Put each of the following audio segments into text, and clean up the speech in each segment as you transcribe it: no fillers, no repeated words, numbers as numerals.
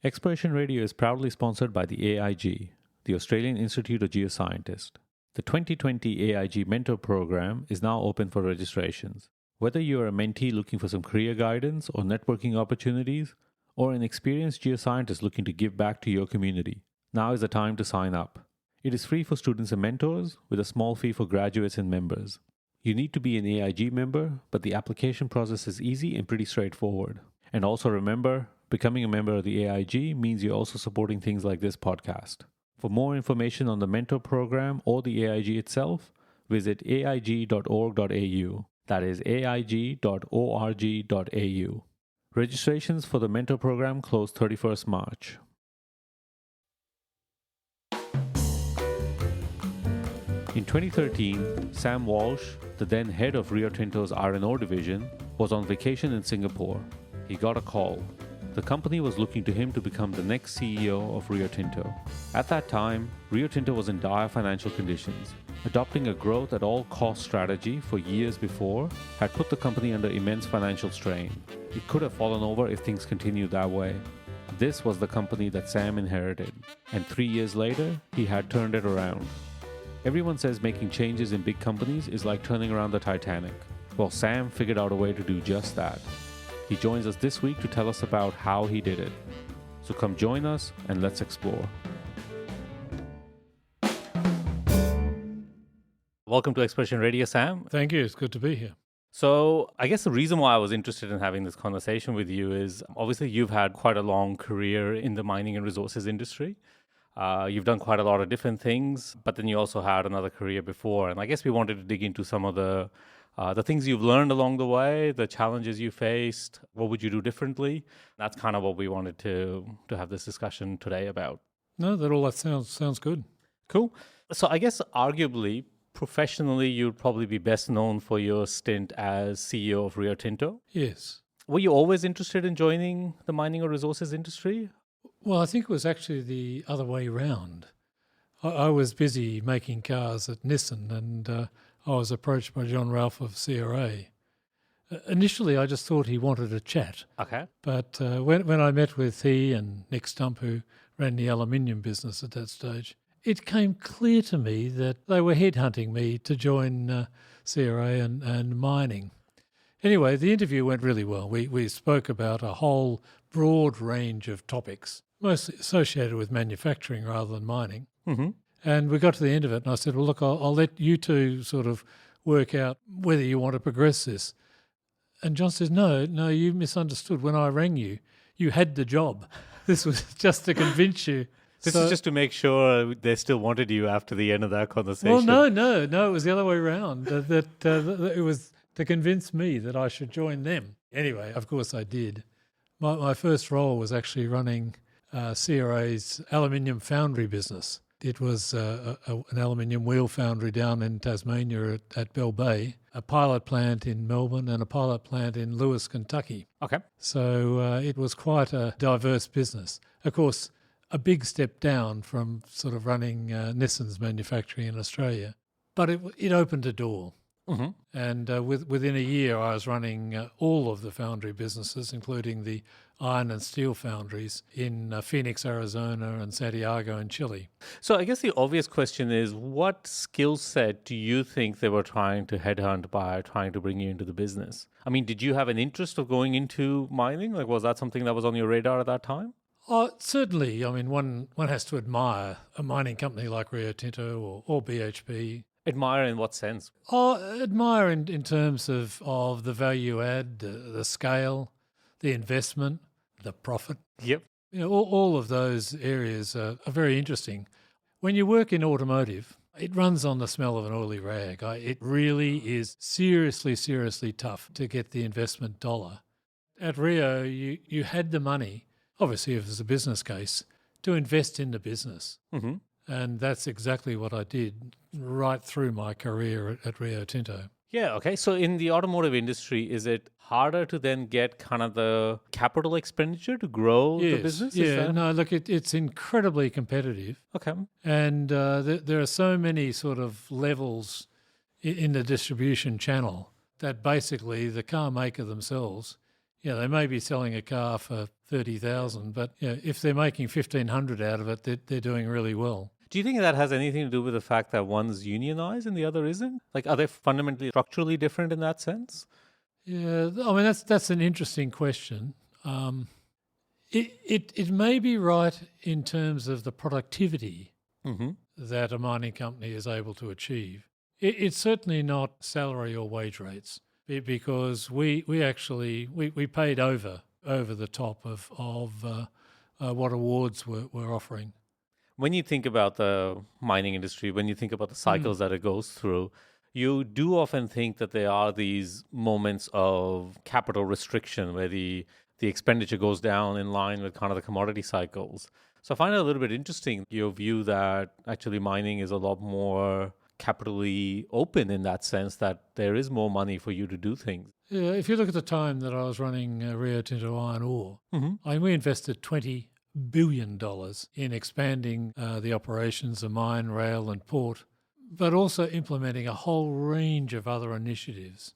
Exploration Radio is proudly sponsored by the AIG, the Australian Institute of Geoscientists. The 2020 AIG Mentor Program is now open for registrations. Whether you are a mentee looking for some career guidance or networking opportunities, or an experienced geoscientist looking to give back to your community, now is the time to sign up. It is free for students and mentors, with a small fee for graduates and members. You need to be an AIG member, but the application process is easy and pretty straightforward. And also remember, becoming a member of the AIG means you're also supporting things like this podcast. For more information on the mentor program or the AIG itself, visit aig.org.au. That is aig.org.au. Registrations for the mentor program close 31st March. In 2013, Sam Walsh, the then head of Rio Tinto's iron ore division, was on vacation in Singapore. He got a call. The company was looking to him to become the next CEO of Rio Tinto. At that time, Rio Tinto was in dire financial conditions. Adopting a growth at all cost strategy for years before had put the company under immense financial strain. It could have fallen over if things continued that way. This was the company that Sam inherited, and 3 years later, he had turned it around. Everyone says making changes in big companies is like turning around the Titanic. Well, Sam figured out a way to do just that. He joins us this week to tell us about how he did it. So come join us and let's explore. Welcome to Exploration Radio, Sam. Thank you. It's good to be here. So I guess the reason why I was interested in having this conversation with you is obviously you've had quite a long career in the mining and resources industry. You've done quite a lot of different things, but then you also had another career before. And I guess we wanted to dig into some of the things you've learned along the way, the challenges you faced, what would you do differently? That's kind of what we wanted to have this discussion today about. No, that sounds good. Cool. So I guess arguably, professionally, you'd probably be best known for your stint as CEO of Rio Tinto. Yes. Were you always interested in joining the mining or resources industry? Well, I think it was actually the other way round. I was busy making cars at Nissan, and I was approached by John Ralph of CRA. Initially, I just thought he wanted a chat. Okay. But when I met with he and Nick Stump, who ran the aluminium business at that stage, it came clear to me that they were headhunting me to join CRA and mining. Anyway, the interview went really well. We spoke about a whole broad range of topics, mostly associated with manufacturing rather than mining. Mm-hmm. And we got to the end of it, and I said, well, look, I'll let you two sort of work out whether you want to progress this. And John says, no, you misunderstood. When I rang you, you had the job. This was just to convince you. This is just to make sure they still wanted you after the end of that conversation. Well, no, it was the other way around. That it was to convince me that I should join them. Anyway, of course I did. My first role was actually running CRA's aluminium foundry business. It was an aluminium wheel foundry down in Tasmania at Bell Bay, a pilot plant in Melbourne and a pilot plant in Lewis, Kentucky. Okay. So it was quite a diverse business. Of course, a big step down from sort of running Nissan's manufacturing in Australia. But it opened a door. Mm-hmm. And within a year, I was running all of the foundry businesses, including the iron and steel foundries in Phoenix, Arizona, and Santiago in Chile. So I guess the obvious question is, what skill set do you think they were trying to headhunt by trying to bring you into the business? I mean, did you have an interest of going into mining? Like, was that something that was on your radar at that time? Certainly. I mean, one has to admire a mining company like Rio Tinto or BHP. Admire in what sense? Admire in terms of the value add, the scale, the investment, the profit. Yep. You know, all of those areas are very interesting. When you work in automotive, it runs on the smell of an oily rag. It really is seriously tough to get the investment dollar. At Rio, you had the money, obviously if there's a business case, to invest in the business. Mm-hmm. And that's exactly what I did right through my career at Rio Tinto. Yeah, okay. So in the automotive industry, is it harder to then get kind of the capital expenditure to grow the business? No, look, it's incredibly competitive. Okay. And there are so many sort of levels in the distribution channel that basically the car maker themselves, they may be selling a car for 30,000. But if they're making 1,500 out of it, they're doing really well. Do you think that has anything to do with the fact that one's unionized and the other isn't? Like, are they fundamentally structurally different in that sense? Yeah, I mean, that's an interesting question. It may be right in terms of the productivity that a mining company is able to achieve. It's certainly not salary or wage rates, because we paid over the top of what awards we're offering. When you think about the mining industry, when you think about the cycles that it goes through, you do often think that there are these moments of capital restriction where the expenditure goes down in line with kind of the commodity cycles. So I find it a little bit interesting, your view that actually mining is a lot more capitally open in that sense, that there is more money for you to do things. Yeah, if you look at the time that I was running Rio Tinto Iron Ore, we invested $20 billion in expanding the operations, the mine, rail and port, but also implementing a whole range of other initiatives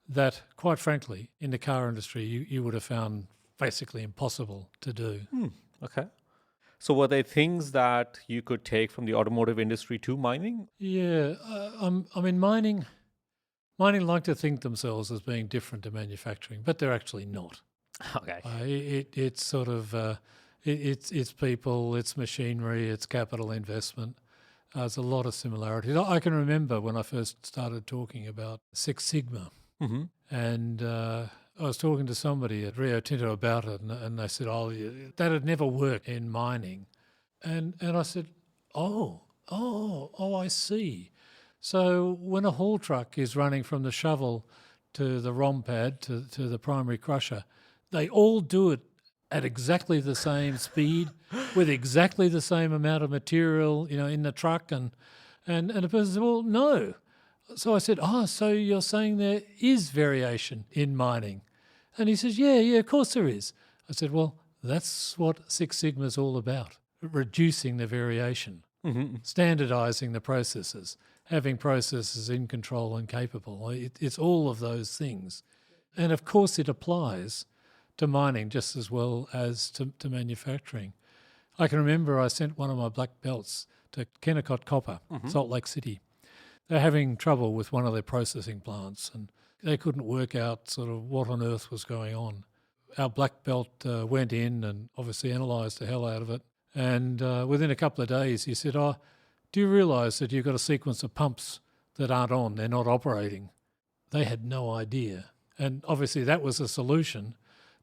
that, quite frankly, in the car industry, you would have found basically impossible to do. Okay. So were there things that you could take from the automotive industry to mining? Yeah, I mean, mining like to think themselves as being different to manufacturing, but they're actually not. Okay. It's sort of it's people, it's machinery, it's capital investment. There's a lot of similarities. I can remember when I first started talking about Six Sigma, and I was talking to somebody at Rio Tinto about it, and they said, "Oh, that had never worked in mining," and I said, "Oh, I see." So when a haul truck is running from the shovel to the ROM pad to the primary crusher, they all do it at exactly the same speed, with exactly the same amount of material, in the truck, and the person said, "Well, no." So I said, "So you're saying there is variation in mining?" And he says, yeah, of course there is. I said, "Well, that's what Six Sigma is all about, reducing the variation, standardizing the processes, having processes in control and capable. It's all of those things. And of course it applies to mining just as well as to manufacturing. I can remember I sent one of my black belts to Kennecott Copper, Salt Lake City. They're having trouble with one of their processing plants, and they couldn't work out sort of what on earth was going on. Our black belt went in and obviously analysed the hell out of it. And within a couple of days, he said, "Do you realise that you've got a sequence of pumps that aren't on? They're not operating." They had no idea. And obviously that was a solution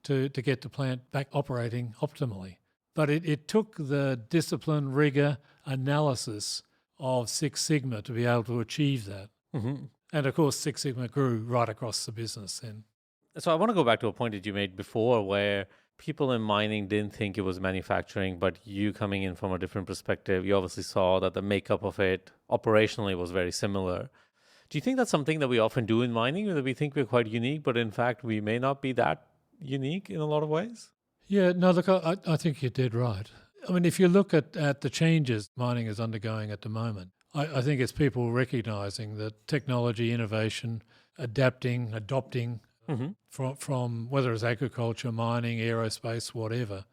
to get the plant back operating optimally. But it took the discipline, rigour, analysis of Six Sigma to be able to achieve that. And of course, Six Sigma grew right across the business then. So I want to go back to a point that you made before where people in mining didn't think it was manufacturing, but you coming in from a different perspective, you obviously saw that the makeup of it operationally was very similar. Do you think that's something that we often do in mining, that we think we're quite unique, but in fact we may not be that unique in a lot of ways? Yeah, no, look, I think you're dead right. I mean, if you look at the changes mining is undergoing at the moment, I think it's people recognising that technology, innovation, adapting, adopting from whether it's agriculture, mining, aerospace, whatever,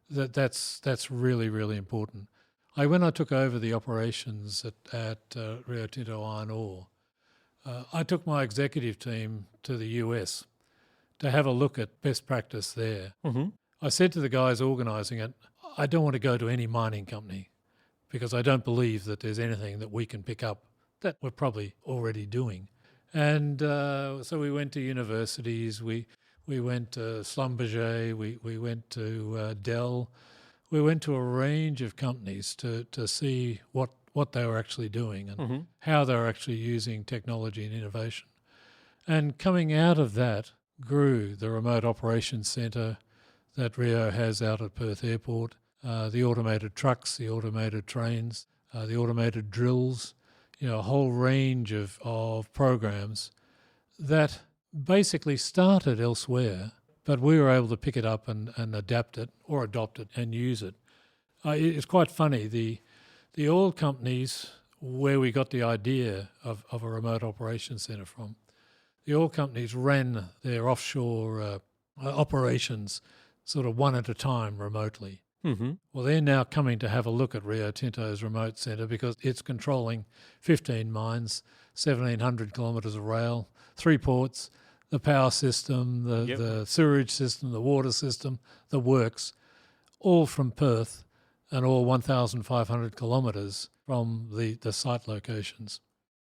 that's really, really important. When I took over the operations at Rio Tinto Iron Ore, I took my executive team to the US to have a look at best practice there. I said to the guys organising it, I don't want to go to any mining company because I don't believe that there's anything that we can pick up that we're probably already doing. And so we went to universities, we went to Schlumberger, we went to Dell, we went to a range of companies to see what they were actually doing and how they were actually using technology and innovation. And coming out of that grew the remote operations centre that Rio has out at Perth Airport, the automated trucks, the automated trains, the automated drills, a whole range of programs that basically started elsewhere, but we were able to pick it up and adapt it or adopt it and use it. It's quite funny, the oil companies where we got the idea of a remote operations centre from, the oil companies ran their offshore operations sort of one at a time remotely. Mm-hmm. Well, they're now coming to have a look at Rio Tinto's remote centre because it's controlling 15 mines, 1,700 kilometres of rail, 3 ports, the power system, the sewerage system, the water system, the works, all from Perth and all 1,500 kilometres from the site locations.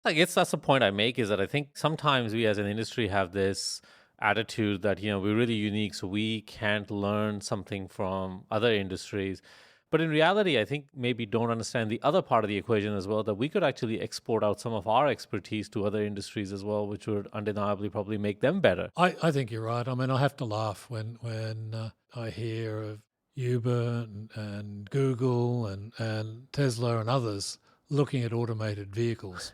I guess that's the point I make, is that I think sometimes we as an industry have this attitude that, we're really unique, so we can't learn something from other industries. But in reality, I think maybe don't understand the other part of the equation as well, that we could actually export out some of our expertise to other industries as well, which would undeniably probably make them better. I think you're right. I mean, I have to laugh when I hear of Uber and Google and Tesla and others looking at automated vehicles.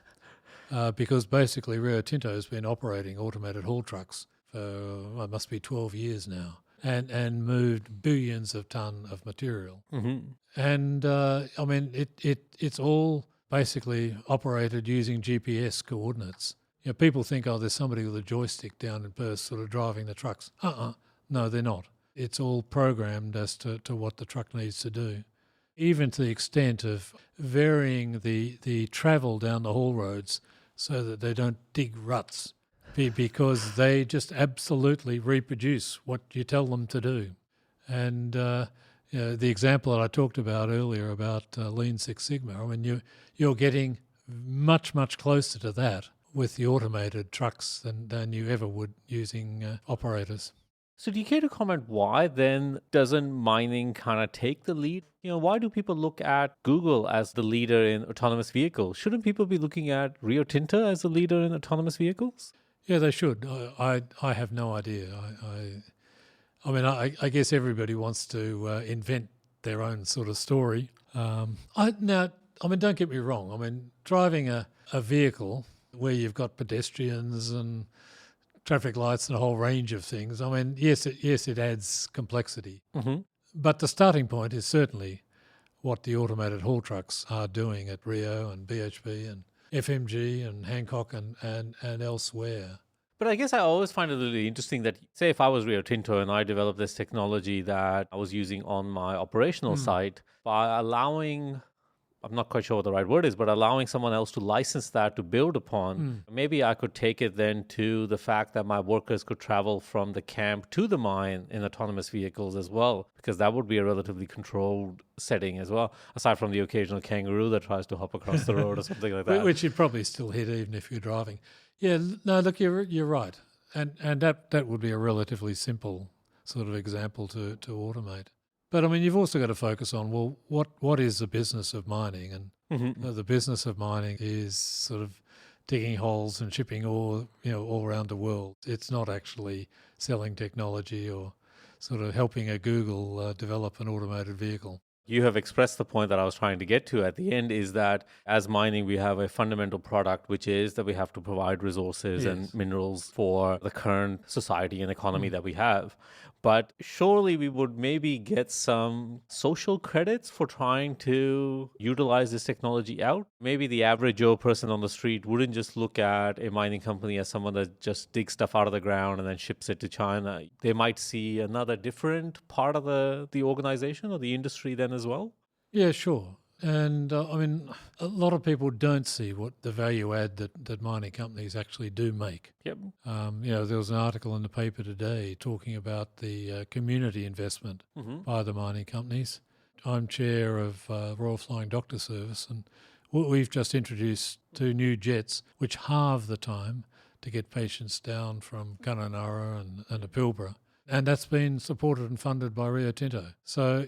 Because basically Rio Tinto has been operating automated haul trucks for, it must be 12 years now, and moved billions of tonne of material. Mm-hmm. And I mean, it's all basically operated using GPS coordinates. People think, oh, there's somebody with a joystick down in Perth sort of driving the trucks. No, they're not. It's all programmed as to what the truck needs to do, even to the extent of varying the travel down the haul roads so that they don't dig ruts, because they just absolutely reproduce what you tell them to do. And the example that I talked about earlier about Lean Six Sigma, I mean, you're getting much, much closer to that with the automated trucks than you ever would using operators. So do you care to comment why then doesn't mining kind of take the lead? Why do people look at Google as the leader in autonomous vehicles? Shouldn't people be looking at Rio Tinto as the leader in autonomous vehicles? Yeah, they should. I have no idea. I mean, I guess everybody wants to invent their own sort of story. Don't get me wrong. I mean, driving a vehicle where you've got pedestrians and traffic lights and a whole range of things. I mean, yes, it adds complexity. Mm-hmm. But the starting point is certainly what the automated haul trucks are doing at Rio and BHP and FMG and Hancock and elsewhere. But I guess I always find it really interesting that, say, if I was Rio Tinto and I developed this technology that I was using on my operational site, by allowing, I'm not quite sure what the right word is, but allowing someone else to license that to build upon, maybe I could take it then to the fact that my workers could travel from the camp to the mine in autonomous vehicles as well, because that would be a relatively controlled setting as well, aside from the occasional kangaroo that tries to hop across the road or something like that. Which you'd probably still hit even if you're driving. Yeah, no, look, you're right. And that would be a relatively simple sort of example to automate. But I mean, you've also got to focus on, well, what is the business of mining? And the business of mining is sort of digging holes and shipping ore, all around the world. It's not actually selling technology or sort of helping a Google develop an automated vehicle. You have expressed the point that I was trying to get to at the end, is that as mining, we have a fundamental product, which is that we have to provide resources and minerals for the current society and economy that we have. But surely we would maybe get some social credits for trying to utilize this technology out. Maybe the average Joe person on the street wouldn't just look at a mining company as someone that just digs stuff out of the ground and then ships it to China. They might see another different part of the organization or the industry then as well. Yeah, sure. And I mean, a lot of people don't see what the value add that mining companies actually do make. Yep. There was an article in the paper today talking about the community investment by the mining companies. I'm chair of Royal Flying Doctor Service, and we've just introduced 2 new jets which halve the time to get patients down from Kununurra and to Pilbara. And that's been supported and funded by Rio Tinto. So,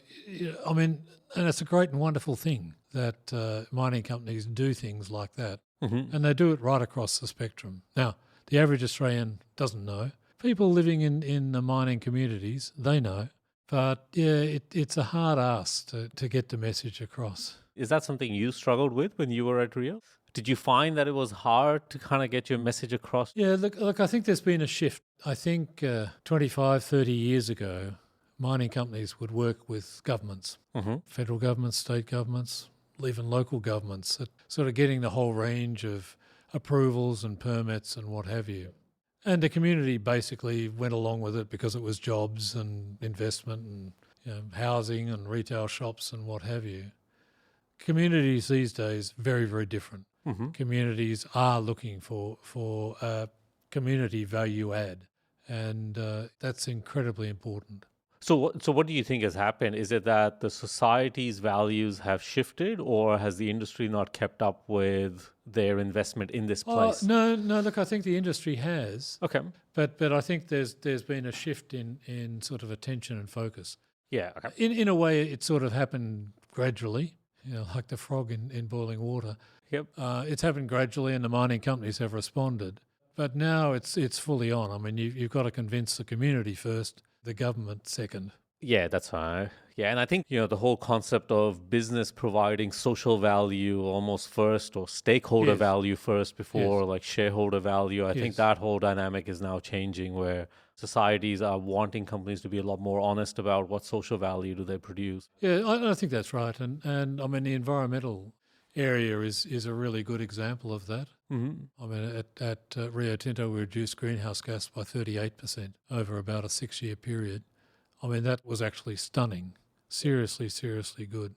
I mean, and it's a great and wonderful thing that mining companies do things like that. And they do it right across the spectrum. Now, the average Australian doesn't know. People living in the mining communities, they know. But, yeah, it's a hard ask to get the message across. Is that something you struggled with when you were at Rio? Did you find that it was hard to kind of get your message across? Yeah, look, I think there's been a shift. I think 25, 30 years ago, mining companies would work with governments, federal governments, state governments, even local governments, at sort of getting the whole range of approvals and permits and what have you. And the community basically went along with it because it was jobs and investment and housing and retail shops and what have you. Communities these days, very, very different. Mm-hmm. Communities are looking for community value add, and that's incredibly important. So what do you think has happened? Is it that the society's values have shifted, or has the industry not kept up with their investment in this place? No. Look, I think the industry has, Okay. but I think there's been a shift in sort of attention and focus. Yeah. Okay. In a way, it sort of happened gradually, like the frog in boiling water. Yep. It's happened gradually, and the mining companies have responded. But now it's fully on. I mean, you've got to convince the community first, the government second. Yeah, that's right. Yeah, and I think, the whole concept of business providing social value almost first, or stakeholder Yes. value first before Yes. like shareholder value. I think Yes. that whole dynamic is now changing, where societies are wanting companies to be a lot more honest about what social value do they produce. Yeah, I think that's right. And I mean, the environmental area is a really good example of that. Mm-hmm. I mean, at Rio Tinto, we reduced greenhouse gas by 38% over about a 6-year period. I mean, that was actually stunning. Seriously, seriously good.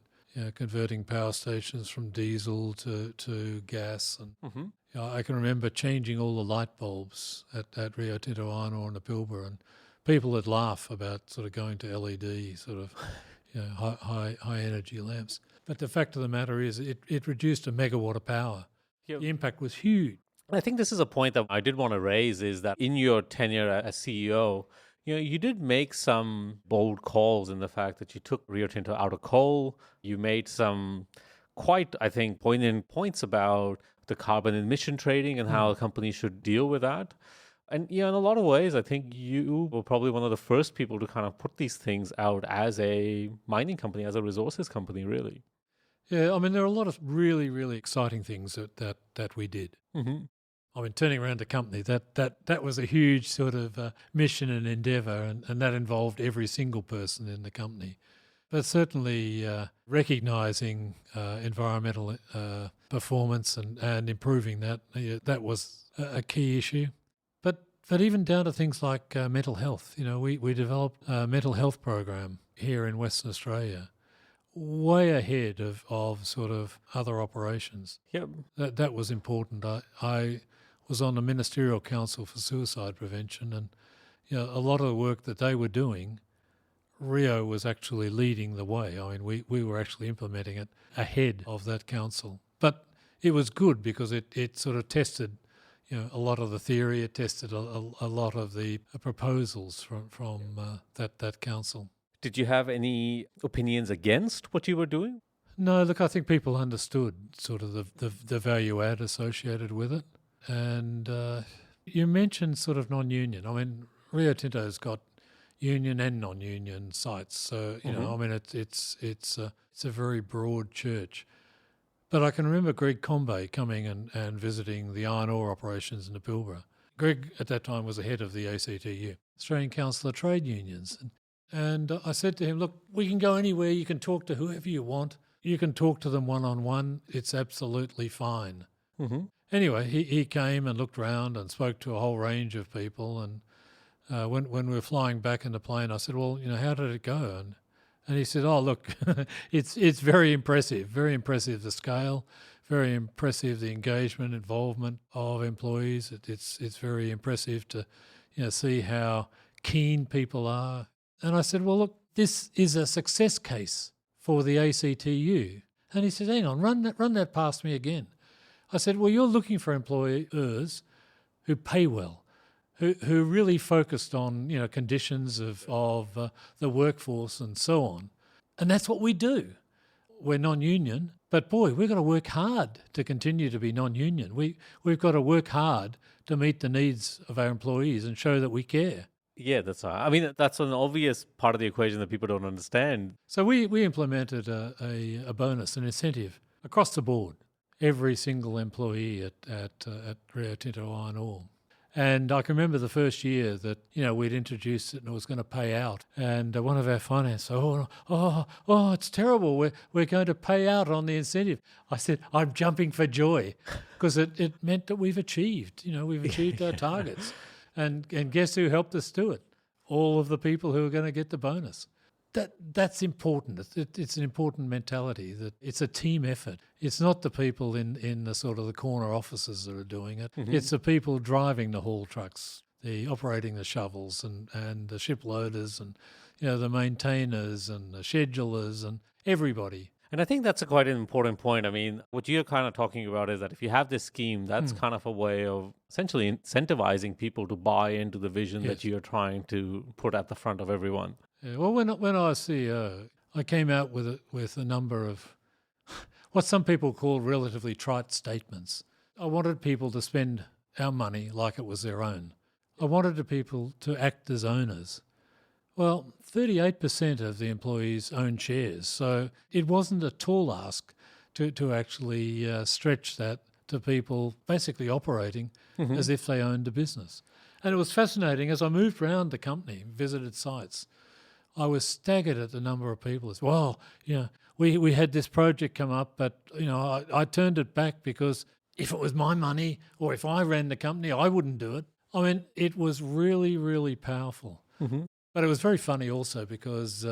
Converting power stations from diesel to gas. And Mm-hmm. I can remember changing all the light bulbs at Rio Tinto Iron Ore in the Pilbara, and people would laugh about sort of going to LED, sort of high energy lamps. But the fact of the matter is it reduced a megawatt of power. Yep. The impact was huge. I think this is a point that I did want to raise, is that in your tenure as CEO, you did make some bold calls in the fact that you took Rio Tinto out of coal. You made some quite, I think, poignant points about the carbon emission trading and how companies should deal with that. And in a lot of ways, I think you were probably one of the first people to kind of put these things out as a mining company, as a resources company, really. Yeah, I mean, there are a lot of really, really exciting things that we did. Mm-hmm. I mean, turning around a company, that was a huge sort of mission and endeavour, and that involved every single person in the company. But certainly recognising environmental performance and improving that was a key issue. But even down to things like mental health. We developed a mental health program here in Western Australia, way ahead of sort of other operations. Yep. That was important. I was on the Ministerial Council for Suicide Prevention, and a lot of the work that they were doing, Rio was actually leading the way. I mean, we were actually implementing it ahead of that council. But it was good because it sort of tested a lot of the theory. It tested a lot of the proposals from that council. Did you have any opinions against what you were doing? No, look, I think people understood sort of the value add associated with it. And you mentioned sort of non-union. I mean, Rio Tinto's got union and non-union sites, so I mean, it's a very broad church. But I can remember Greg Combay coming and visiting the iron ore operations in the Pilbara. Greg at that time was the head of the ACTU, Australian Council of Trade Unions, and I said to him, "Look, we can go anywhere. You can talk to whoever you want. You can talk to them one-on-one. It's absolutely fine." Mm-hmm. Anyway, he came and looked round and spoke to a whole range of people. And when we were flying back in the plane, I said, "Well, how did it go?" And he said, "Oh, look, it's very impressive the scale, very impressive the engagement, involvement of employees. It's very impressive to see how keen people are." And I said, "Well, look, this is a success case for the ACTU." And he said, "Hang on, run that past me again." I said, "Well, you're looking for employers who pay well, who really focused on conditions of the workforce and so on, and that's what we do. We're non-union, but boy, we've got to work hard to continue to be non-union. We've got to work hard to meet the needs of our employees and show that we care." Yeah, that's right. I mean, that's an obvious part of the equation that people don't understand. So we implemented a bonus, an incentive across the board, every single employee at Rio Tinto Iron Ore. And I can remember the first year that, we'd introduced it and it was going to pay out. And one of our finance, it's terrible. We're going to pay out on the incentive. I said, I'm jumping for joy because it meant that we've achieved our targets. And guess who helped us do it? All of the people who are going to get the bonus. That's important. It's an important mentality that it's a team effort. It's not the people in the sort of the corner offices that are doing it. Mm-hmm. It's the people driving the haul trucks, the operating the shovels and the ship loaders and the maintainers and the schedulers and everybody. And I think that's quite an important point. I mean, what you're kind of talking about is that if you have this scheme, that's kind of a way of essentially incentivizing people to buy into the vision that you're trying to put at the front of everyone. Yeah, well, when I was CEO, I came out with a number of what some people call relatively trite statements. I wanted people to spend our money like it was their own. I wanted the people to act as owners. Well, 38% of the employees own shares, so it wasn't a tall ask to actually stretch that to people basically operating as if they owned a business. And it was fascinating. As I moved around the company, visited sites, I was staggered at the number of people. It's, well, we had this project come up, but I turned it back because if it was my money or if I ran the company, I wouldn't do it. I mean, it was really, really powerful. Mm-hmm. But it was very funny also because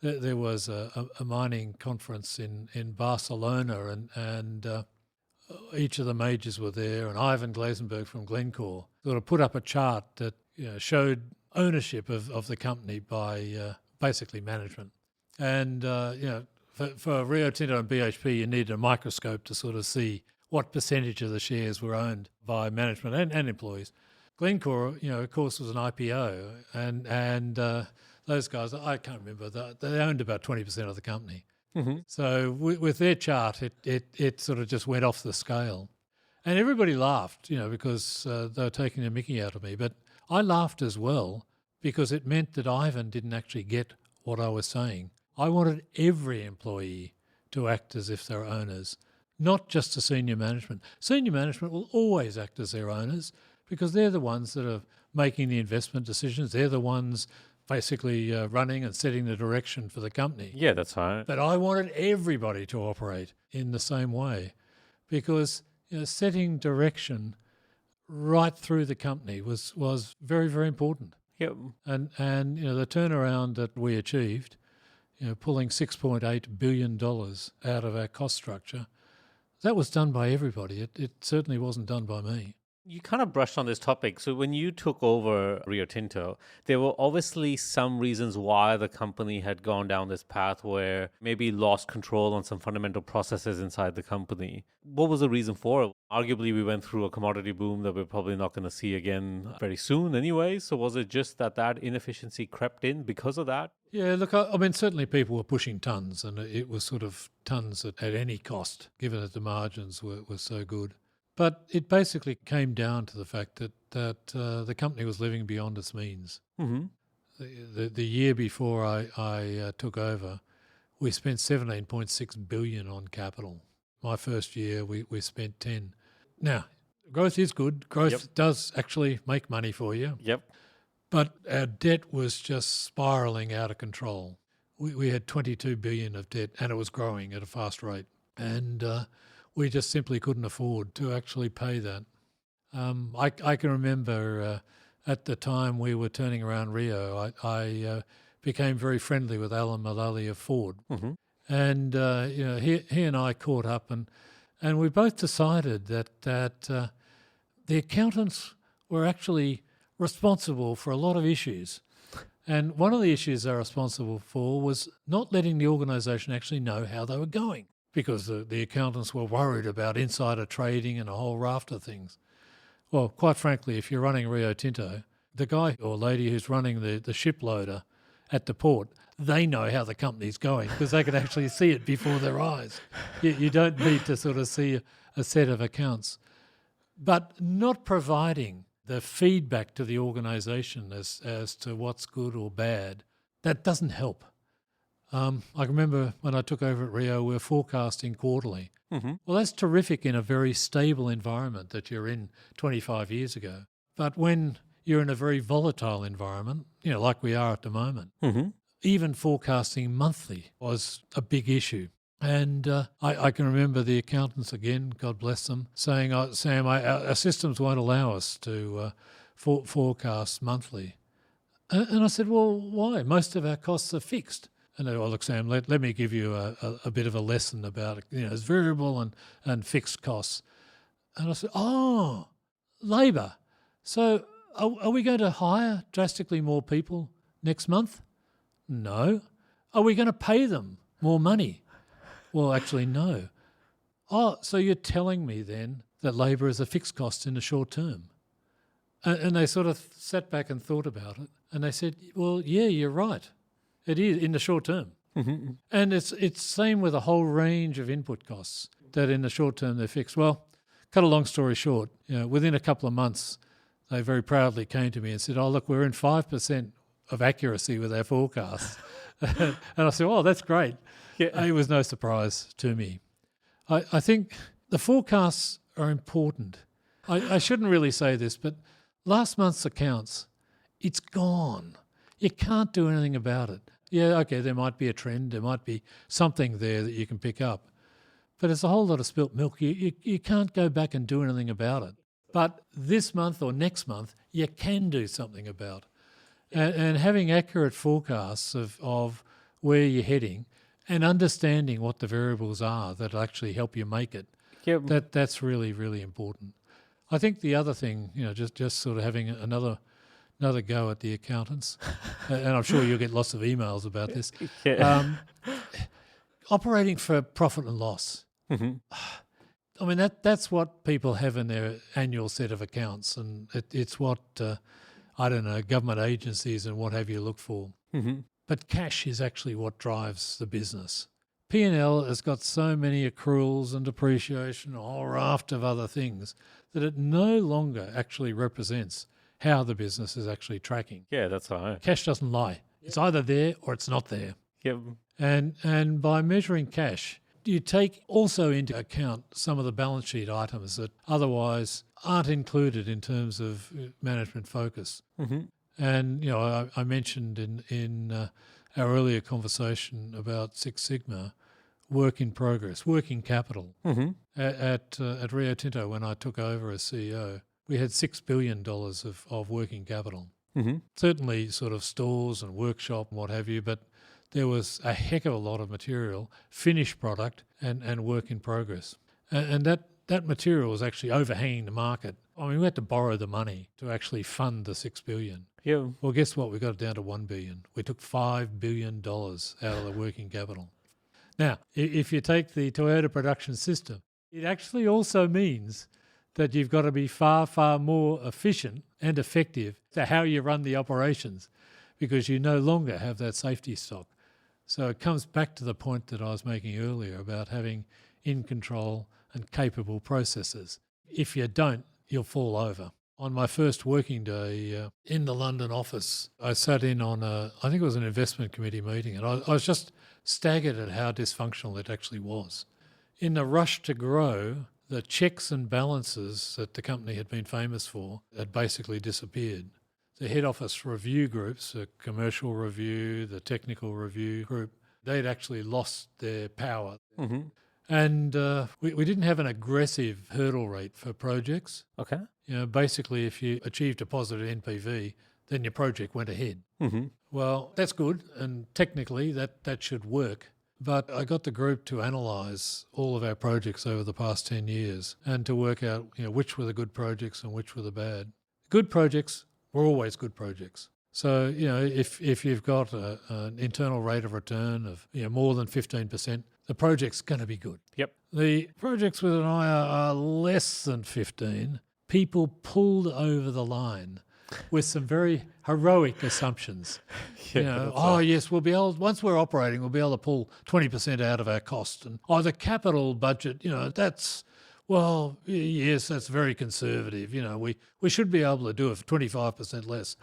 there was a mining conference in Barcelona and each of the majors were there, and Ivan Glasenberg from Glencore sort of put up a chart that showed ownership of the company by basically management. And for Rio Tinto and BHP, you needed a microscope to sort of see what percentage of the shares were owned by management and employees. Glencore, of course, was an IPO, and those guys, I can't remember, they owned about 20% of the company. Mm-hmm. So with their chart, it sort of just went off the scale. And everybody laughed, because they were taking the mickey out of me. But I laughed as well because it meant that Ivan didn't actually get what I was saying. I wanted every employee to act as if they're owners, not just the senior management. Senior management will always act as their owners because they're the ones that are making the investment decisions. They're the ones basically running and setting the direction for the company. Yeah, that's right. But I wanted everybody to operate in the same way because setting direction right through the company was very, very important. Yep. And the turnaround that we achieved, pulling $6.8 billion out of our cost structure, that was done by everybody. It certainly wasn't done by me. You kind of brushed on this topic. So when you took over Rio Tinto, there were obviously some reasons why the company had gone down this path where maybe lost control on some fundamental processes inside the company. What was the reason for it? Arguably, we went through a commodity boom that we're probably not going to see again very soon anyway. So was it just that inefficiency crept in because of that? Yeah, look, I mean, certainly people were pushing tons, and it was sort of tons at any cost, given that the margins were so good. But it basically came down to the fact that the company was living beyond its means. Mm-hmm. The year before I took over, we spent $17.6 billion on capital. My first year, we spent 10. Now, growth is good. Growth does actually make money for you. Yep. But our debt was just spiralling out of control. We had $22 billion of debt, and it was growing at a fast rate. And we just simply couldn't afford to actually pay that. I can remember at the time we were turning around Rio, I became very friendly with Alan Mullally of Ford. Mm-hmm. And he and I caught up, and we both decided that the accountants were actually responsible for a lot of issues. And one of the issues they're responsible for was not letting the organisation actually know how they were going, because the accountants were worried about insider trading and a whole raft of things. Well, quite frankly, if you're running Rio Tinto, the guy or lady who's running the ship loader at the port, they know how the company's going because they can actually see it before their eyes. You don't need to sort of see a set of accounts. But not providing the feedback to the organisation as to what's good or bad, that doesn't help. I remember when I took over at Rio, we were forecasting quarterly. Mm-hmm. Well, that's terrific in a very stable environment that you're in 25 years ago. But when you're in a very volatile environment, like we are at the moment, mm-hmm. even forecasting monthly was a big issue. And I can remember the accountants again, God bless them, saying, Sam, our systems won't allow us to forecasts monthly. And I said, well, why? Most of our costs are fixed. And they were, look, Sam, let me give you a bit of a lesson about it. It's variable and fixed costs. And I said, oh, labour. So are we going to hire drastically more people next month? No. Are we going to pay them more money? Well, actually, no. Oh, so you're telling me then that labour is a fixed cost in the short term? And they sort of sat back and thought about it. And they said, well, yeah, you're right. It is in the short term. Mm-hmm. And it's same with a whole range of input costs that in the short term they're fixed. Well, cut a long story short, within a couple of months, they very proudly came to me and said, oh, look, we're in 5% of accuracy with our forecasts. And I said, oh, that's great. Yeah. It was no surprise to me. I think the forecasts are important. I shouldn't really say this, but last month's accounts, it's gone. You can't do anything about it. Yeah, okay, there might be a trend, there might be something there that you can pick up, but it's a whole lot of spilt milk. You can't go back and do anything about it. But this month or next month, you can do something about it. And having accurate forecasts of where you're heading and understanding what the variables are that actually help you make it, that's really, really important. I think the other thing, just sort of having another go at the accountants, and I'm sure you'll get lots of emails about this. Yeah. Operating for profit and loss. Mm-hmm. I mean, that's what people have in their annual set of accounts, and it's what, government agencies and what have you look for. Mm-hmm. But cash is actually what drives the business. P&L has got so many accruals and depreciation, a whole raft of other things, that it no longer actually represents how the business is actually tracking. Yeah, that's right. Cash doesn't lie. It's either there or it's not there. Yep. And by measuring cash, you take also into account some of the balance sheet items that otherwise aren't included in terms of management focus. Mm-hmm. And, I mentioned in our earlier conversation about Six Sigma, work in progress, working capital. Mm-hmm. At Rio Tinto, when I took over as CEO, we had $6 billion of working capital. Mm-hmm. Certainly sort of stores and workshop and what have you, but there was a heck of a lot of material, finished product and work in progress. And that material was actually overhanging the market. I mean, we had to borrow the money to actually fund the $6 billion. Yeah. Well, guess what? We got it down to $1 billion. We took $5 billion out of the working capital. Now, if you take the Toyota production system, it actually also means that you've got to be far, far more efficient and effective to how you run the operations, because you no longer have that safety stock. So it comes back to the point that I was making earlier about having in control and capable processes. If you don't, you'll fall over. On my first working day in the London office, I sat in on I think it was an investment committee meeting, and I was just staggered at how dysfunctional it actually was. In the rush to grow, the checks and balances that the company had been famous for had basically disappeared. The head office review groups, the commercial review, the technical review group, they'd actually lost their power. Mm-hmm. And we didn't have an aggressive hurdle rate for projects. Okay. Basically, if you achieved a positive NPV, then your project went ahead. Mm-hmm. Well, that's good, and technically that should work. But I got the group to analyse all of our projects over the past 10 years and to work out which were the good projects and which were the bad. Good projects were always good projects. So, if you've got an internal rate of return of more than 15%, the project's going to be good. Yep. The projects with an IRR less than 15, people pulled over the line with some very heroic assumptions. Yes, we'll be able, once we're operating, we'll be able to pull 20% out of our cost. And the capital budget, that's, well, yes, that's very conservative. We should be able to do it for 25% less.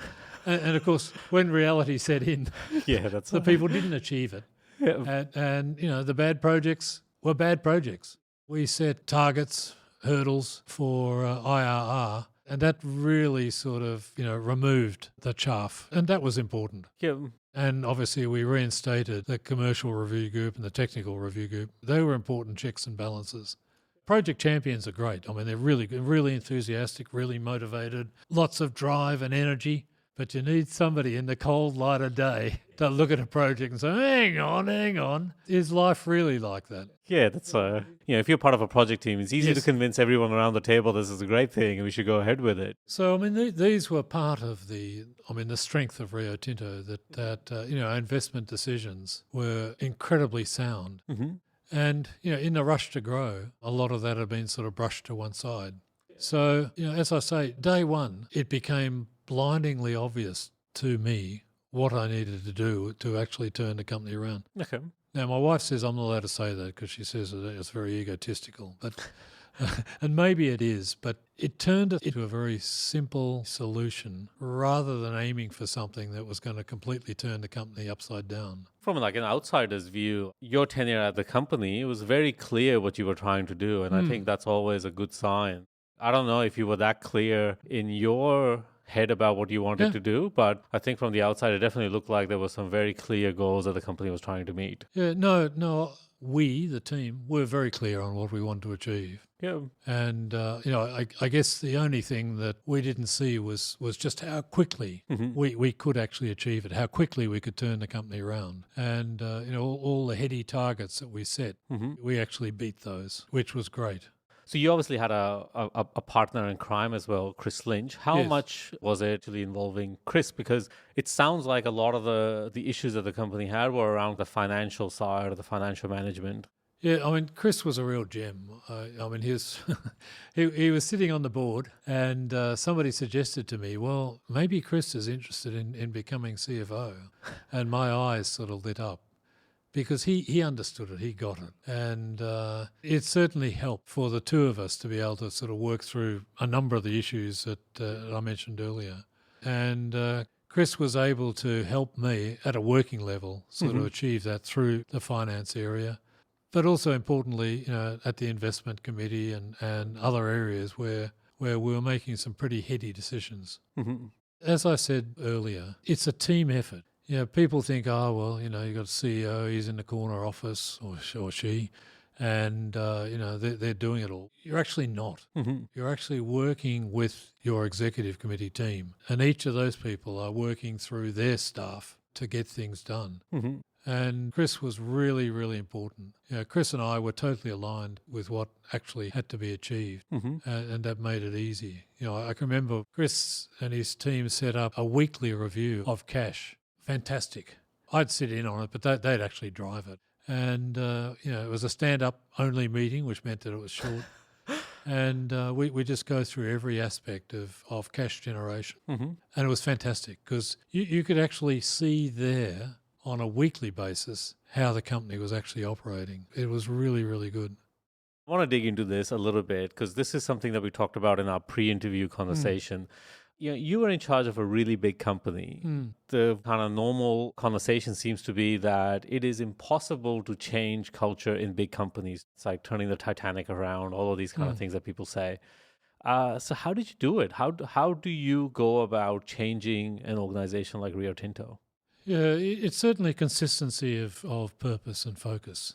And of course, when reality set in, the people didn't achieve it. Yeah. And the bad projects were bad projects. We set targets, hurdles for IRR, and that really sort of, removed the chaff. And that was important. Yeah. And obviously we reinstated the commercial review group and the technical review group. They were important checks and balances. Project champions are great. I mean, they're really good, really enthusiastic, really motivated, lots of drive and energy. But you need somebody in the cold light of day to look at a project and say, hang on. Is life really like that? Yeah, that's if you're part of a project team, it's easy to Yes. convince everyone around the table this is a great thing and we should go ahead with it. So, I mean, these were part of the strength of Rio Tinto, that our investment decisions were incredibly sound. Mm-hmm. And, in the rush to grow, a lot of that had been sort of brushed to one side. So, as I say, day one, it became blindingly obvious to me what I needed to do to actually turn the company around. Okay. Now, my wife says I'm not allowed to say that because she says that it's very egotistical, but and maybe it is, but it turned it into a very simple solution rather than aiming for something that was going to completely turn the company upside down. From like an outsider's view, your tenure at the company, it was very clear what you were trying to do. And I think that's always a good sign. I don't know if you were that clear in your head about what you wanted to do, but I think from the outside, it definitely looked like there were some very clear goals that the company was trying to meet. Yeah, no, we, the team, were very clear on what we wanted to achieve. Yeah. And, I guess the only thing that we didn't see was just how quickly we could actually achieve it, how quickly we could turn the company around. And, all the heady targets that we set, we actually beat those, which was great. So you obviously had a partner in crime as well, Chris Lynch. How much was it actually involving Chris? Because it sounds like a lot of the issues that the company had were around the financial side or the financial management. Yeah, I mean, Chris was a real gem. He was, he was sitting on the board and somebody suggested to me, well, maybe Chris is interested in becoming CFO. And my eyes sort of lit up. Because he understood it, he got it. And it certainly helped for the two of us to be able to sort of work through a number of the issues that I mentioned earlier. And Chris was able to help me at a working level sort of achieve that through the finance area. But also importantly, at the investment committee and other areas where we were making some pretty heady decisions. Mm-hmm. As I said earlier, it's a team effort. People think, you've got a CEO, he's in the corner office, or she, and, they're doing it all. You're actually not. Mm-hmm. You're actually working with your executive committee team, and each of those people are working through their staff to get things done. Mm-hmm. And Chris was really, really important. Chris and I were totally aligned with what actually had to be achieved, and that made it easy. I can remember Chris and his team set up a weekly review of cash. Fantastic. I'd sit in on it, but they'd actually drive it. And, it was a stand-up only meeting, which meant that it was short. And we just go through every aspect of cash generation. Mm-hmm. And it was fantastic because you could actually see there on a weekly basis how the company was actually operating. It was really, really good. I want to dig into this a little bit because this is something that we talked about in our pre-interview conversation. You were in charge of a really big company. The kind of normal conversation seems to be that it is impossible to change culture in big companies. It's like turning the Titanic around, all of these kind of things that people say. So how did you do it? How do you go about changing an organization like Rio Tinto? Yeah, it's certainly consistency of purpose and focus.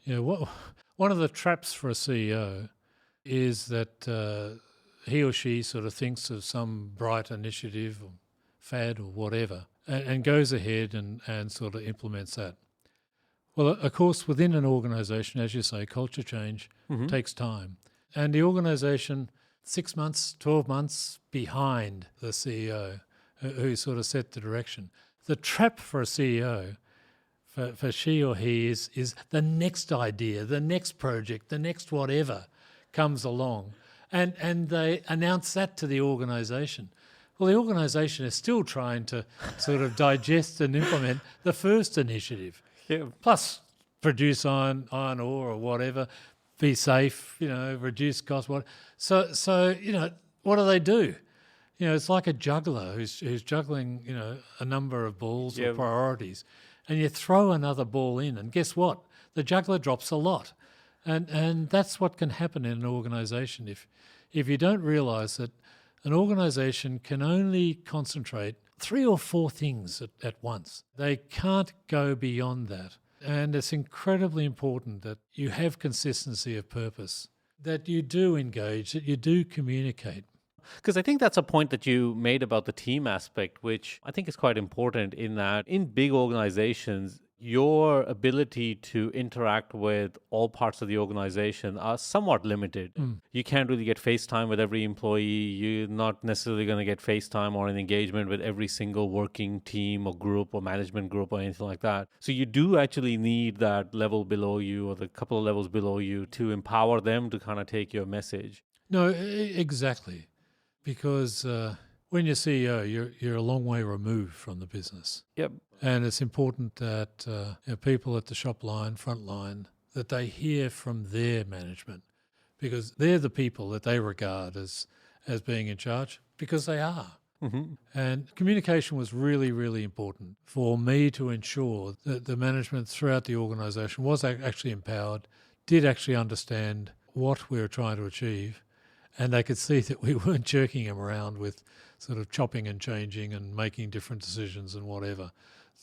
One of the traps for a CEO is that he or she sort of thinks of some bright initiative or fad or whatever and goes ahead and sort of implements that. Well, of course, within an organisation, as you say, culture change takes time. And the organisation, 6 months, 12 months behind the CEO who sort of set the direction. The trap for a CEO, for she or he, is the next idea, the next project, the next whatever comes along. And they announce that to the organisation. Well, the organisation is still trying to sort of digest and implement the first initiative. Yeah. Plus produce iron ore or whatever, be safe, reduce cost. So what do? It's like a juggler who's juggling, a number of balls or priorities. And you throw another ball in and guess what? The juggler drops a lot. And that's what can happen in an organisation if you don't realise that an organisation can only concentrate 3 or 4 things at once. They can't go beyond that. And it's incredibly important that you have consistency of purpose. that you do engage, that you do communicate. Because I think that's a point that you made about the team aspect, which I think is quite important in that in big organizations, your ability to interact with all parts of the organization are somewhat limited. You can't really get FaceTime with every employee. You're not necessarily going to get FaceTime or an engagement with every single working team or group or management group or anything like that. So you do actually need that level below you or the couple of levels below you to empower them to kind of take your message. No, exactly. Because when you're CEO, you're a long way removed from the business. Yep. And it's important that people at the shop line, front line, that they hear from their management, because they're the people that they regard as being in charge, because they are. Mm-hmm. And communication was really, really important for me to ensure that the management throughout the organisation was actually empowered, did actually understand what we were trying to achieve, and they could see that we weren't jerking them around with sort of chopping and changing and making different decisions and whatever.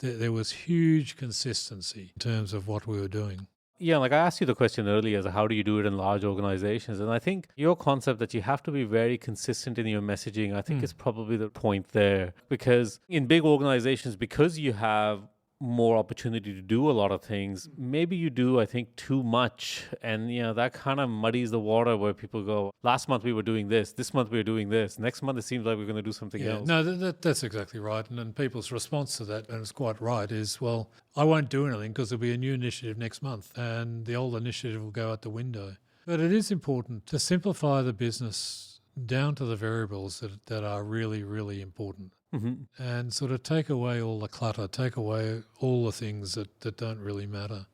There was huge consistency in terms of what we were doing. Yeah, like I asked you the question earlier, as how do you do it in large organizations? And I think your concept that you have to be very consistent in your messaging, I think is probably the point there. Because in big organizations, because you have more opportunity to do a lot of things, maybe you do, I think, too much. And, that kind of muddies the water where people go, last month we were doing this month we were doing this, next month it seems like we're going to do something else. No, that's exactly right. And people's response to that, and it's quite right, is, well, I won't do anything because there'll be a new initiative next month and the old initiative will go out the window. But it is important to simplify the business down to the variables that are really, really important. Mm-hmm. And sort of take away all the clutter, take away all the things that don't really matter.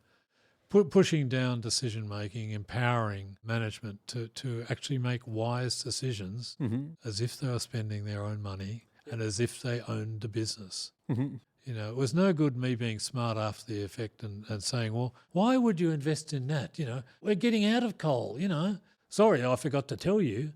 Pushing down decision-making, empowering management to actually make wise decisions as if they were spending their own money and as if they owned the business. Mm-hmm. It was no good me being smart after the effect and saying, well, why would you invest in that? We're getting out of coal, Sorry, I forgot to tell you.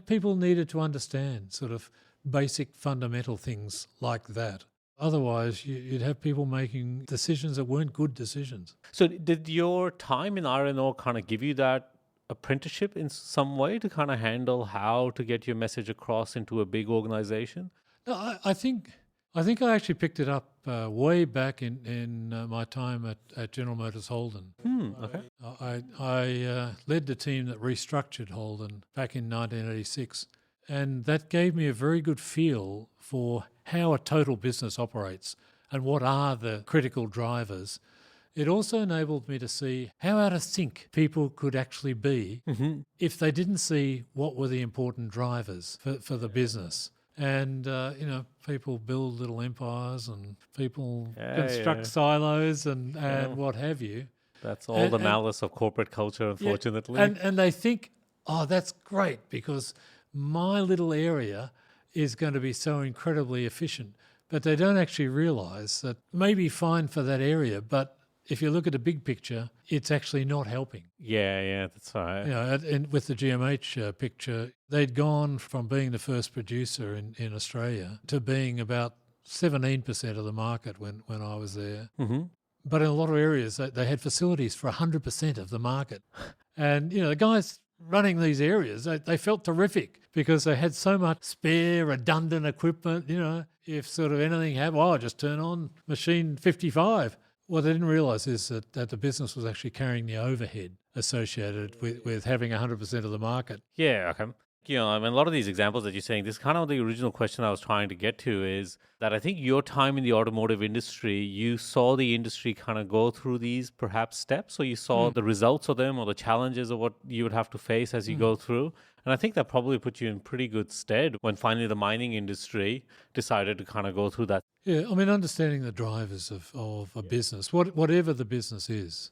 People needed to understand sort of basic fundamental things like that. Otherwise, you'd have people making decisions that weren't good decisions. So did your time in R&O kind of give you that apprenticeship in some way to kind of handle how to get your message across into a big organization? No, I think I actually picked it up way back in my time at General Motors Holden. Okay. I led the team that restructured Holden back in 1986. And that gave me a very good feel for how a total business operates and what are the critical drivers. It also enabled me to see how out of sync people could actually be if they didn't see what were the important drivers for the business. And, people build little empires and people construct silos and what have you. That's all the malice of corporate culture, unfortunately. And they think, oh, that's great because my little area is going to be so incredibly efficient. But they don't actually realise that it may be fine for that area, but if you look at the big picture, it's actually not helping. Yeah, that's right. And with the GMH picture, they'd gone from being the first producer in Australia to being about 17% of the market when I was there. Mm-hmm. But in a lot of areas, they had facilities for 100% of the market. And, the guys running these areas, they felt terrific because they had so much spare, redundant equipment. If sort of anything happened, I'll just turn on machine 55. What they didn't realise is that the business was actually carrying the overhead associated with having 100% of the market. Yeah, okay. A lot of these examples that you're saying, this is kind of the original question I was trying to get to is that I think your time in the automotive industry, you saw the industry kind of go through these perhaps steps, or you saw the results of them or the challenges of what you would have to face as you go through. And I think that probably put you in pretty good stead when finally the mining industry decided to kind of go through that. Yeah, understanding the drivers of a business, whatever the business is,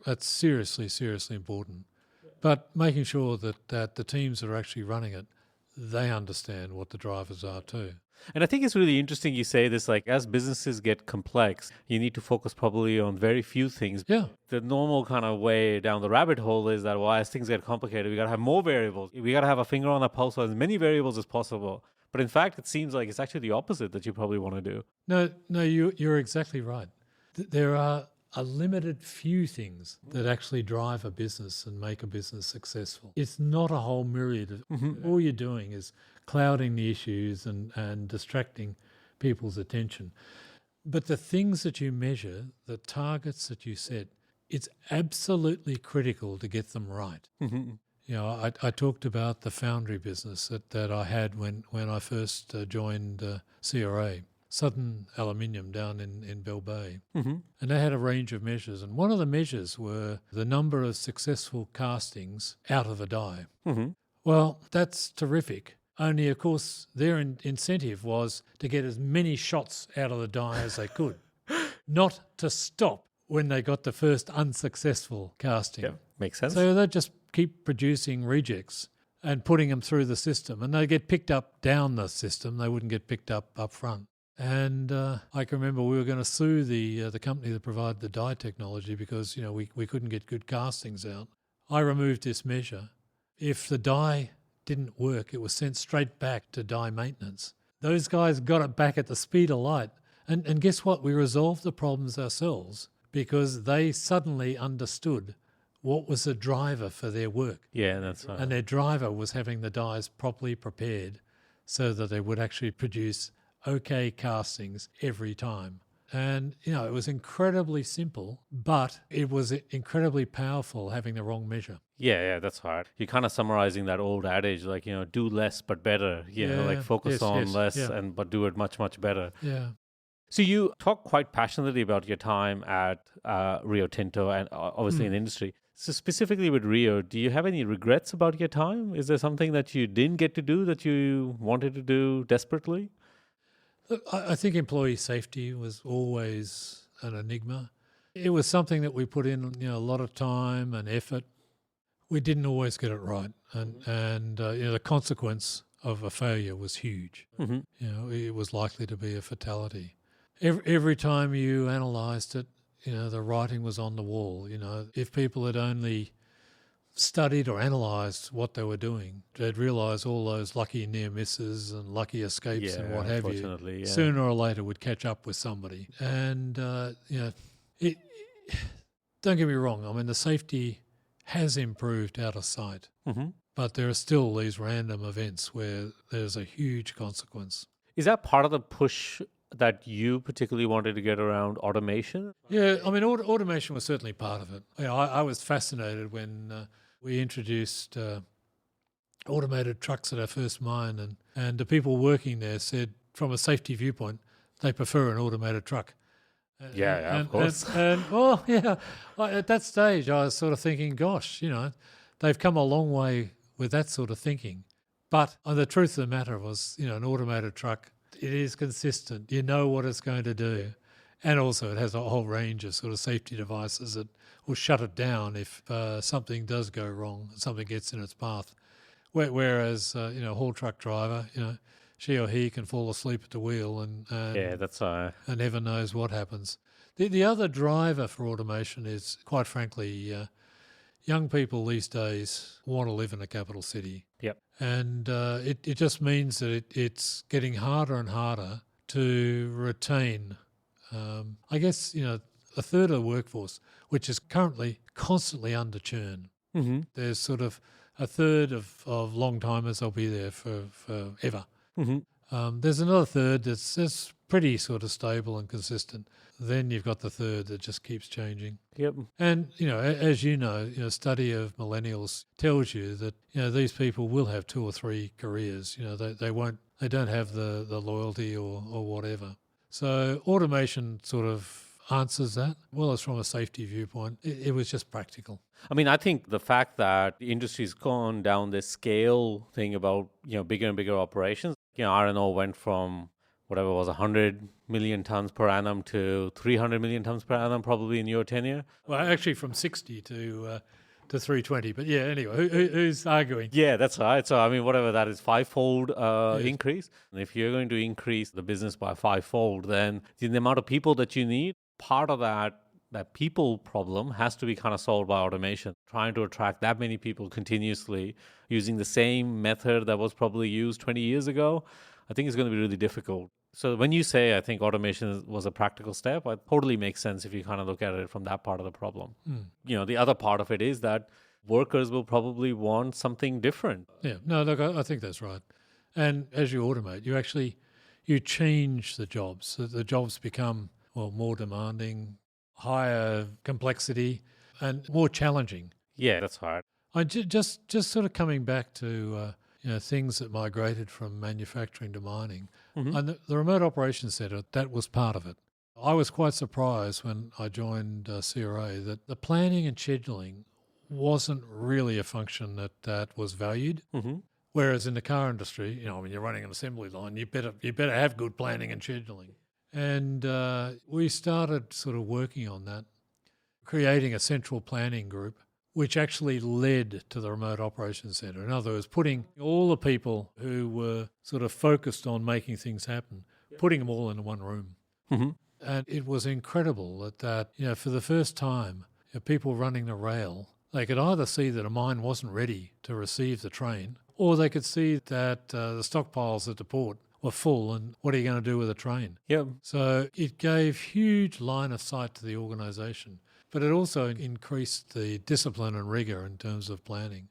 that's seriously, seriously important. But making sure that the teams that are actually running it, they understand what the drivers are too. And I think it's really interesting you say this, like as businesses get complex, you need to focus probably on very few things. Yeah. The normal kind of way down the rabbit hole is that, as things get complicated, we got to have more variables. We got to have a finger on the pulse of as many variables as possible. But in fact, it seems like it's actually the opposite that you probably want to do. No, you're exactly right. There are a limited few things that actually drive a business and make a business successful. It's not a whole myriad of all you're doing is clouding the issues and distracting people's attention. But the things that you measure, the targets that you set, it's absolutely critical to get them right. You know, I talked about the foundry business that I had when I first joined CRA, Southern Aluminium down in Bell Bay. And they had a range of measures. And one of the measures were the number of successful castings out of a die. Well, that's terrific. Only, of course, their incentive was to get as many shots out of the die as they could, not to stop when they got the first unsuccessful casting. Yeah, makes sense. So they'd just keep producing rejects and putting them through the system, and they'd get picked up down the system. They wouldn't get picked up front. And I can remember we were going to sue the company that provided the die technology because, you know, we couldn't get good castings out. I removed this measure. If the die didn't work, it was sent straight back to die maintenance. Those guys got it back at the speed of light. And guess what? We resolved the problems ourselves because they suddenly understood what was the driver for their work. Yeah, that's right. And their driver was having the dies properly prepared so that they would actually produce okay castings every time. And, you know, it was incredibly simple, but it was incredibly powerful having the wrong measure. Yeah, that's hard. You're kind of summarizing that old adage, like, you know, do less but better. You know, like focus on less but do it much, much better. Yeah. So you talk quite passionately about your time at Rio Tinto and obviously in industry. So specifically with Rio, do you have any regrets about your time? Is there something that you didn't get to do that you wanted to do desperately? Look, I think employee safety was always an enigma. It was something that we put in, you know, a lot of time and effort. We didn't always get it right, and you know, the consequence of a failure was huge. You know, it was likely to be a fatality. Every time you analysed it, you know, the writing was on the wall. You know, if people had only studied or analysed what they were doing, they'd realise all those lucky near misses and lucky escapes and what have you, sooner or later would catch up with somebody. And, you know, don't get me wrong, I mean, the safety has improved out of sight, but there are still these random events where there's a huge consequence. Is that part of the push that you particularly wanted to get around automation? Yeah, I mean, automation was certainly part of it. You know, I was fascinated when we introduced automated trucks at our first mine, and the people working there said, from a safety viewpoint, they prefer an automated truck. Of course. At that stage, I was sort of thinking, gosh, you know, they've come a long way with that sort of thinking. But the truth of the matter was, you know, an automated truck, it is consistent. You know what it's going to do. And also it has a whole range of sort of safety devices that will shut it down if something does go wrong, something gets in its path. Whereas, you know, a haul truck driver, you know, she or he can fall asleep at the wheel and never knows what happens. The other driver for automation is, quite frankly, young people these days want to live in a capital city. Yep. And it just means that it's getting harder and harder to retain, I guess, you know, a third of the workforce, which is currently constantly under churn. There's sort of a third of long-timers, they'll be there forever. There's another third that's pretty sort of stable and consistent. Then you've got the third that just keeps changing. Yep. And, you know, as you know, study of millennials tells you that, you know, these people will have 2 or 3 careers. You know, they don't have the loyalty or whatever. So automation sort of answers that. Well, as from a safety viewpoint, it was just practical. I mean, I think the fact that the industry's gone down this scale thing about, you know, bigger and bigger operations, you know, iron ore went from whatever was 100 million tons per annum to 300 million tons per annum probably in your tenure. Well, actually from 60 to 320. But yeah, anyway, who's arguing? Yeah, that's right. So, I mean, whatever that is, 5-fold increase. And if you're going to increase the business by 5-fold, then the amount of people that you need, part of that people problem has to be kind of solved by automation. Trying to attract that many people continuously using the same method that was probably used 20 years ago, I think it's going to be really difficult. So when you say, I think automation was a practical step, it totally makes sense if you kind of look at it from that part of the problem. The other part of it is that workers will probably want something different. Yeah, no, look, I think that's right. And as you automate, you change the jobs. So the jobs become, well, more demanding, higher complexity, and more challenging. Yeah, that's hard. Just sort of coming back to things that migrated from manufacturing to mining, and the remote operations centre, that was part of it. I was quite surprised when I joined CRA that the planning and scheduling wasn't really a function that was valued. Whereas in the car industry, when you're running an assembly line, you better have good planning and scheduling. And we started sort of working on that, creating a central planning group, which actually led to the remote operations centre. In other words, putting all the people who were sort of focused on making things happen, putting them all in one room. And it was incredible that for the first time, people running the rail, they could either see that a mine wasn't ready to receive the train, or they could see that the stockpiles at the port were full, and what are you going to do with a train? Yeah. So it gave huge line of sight to the organisation, but it also increased the discipline and rigour in terms of planning.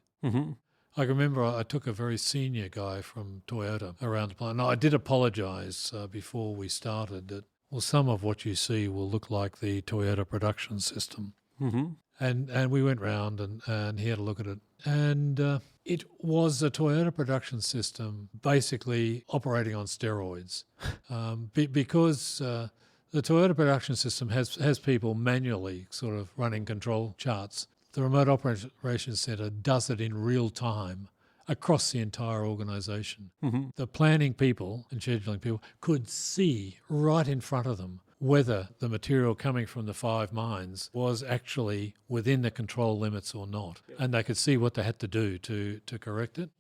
I remember I took a very senior guy from Toyota around the plant. Now, I did apologise before we started that, well, some of what you see will look like the Toyota production system. And we went round and he had a look at it. And it was a Toyota production system basically operating on steroids because the Toyota production system has people manually sort of running control charts. The remote operations centre does it in real time across the entire organisation. The planning people and scheduling people could see right in front of them whether the material coming from the 5 mines was actually within the control limits or not. And they could see what they had to do to correct it.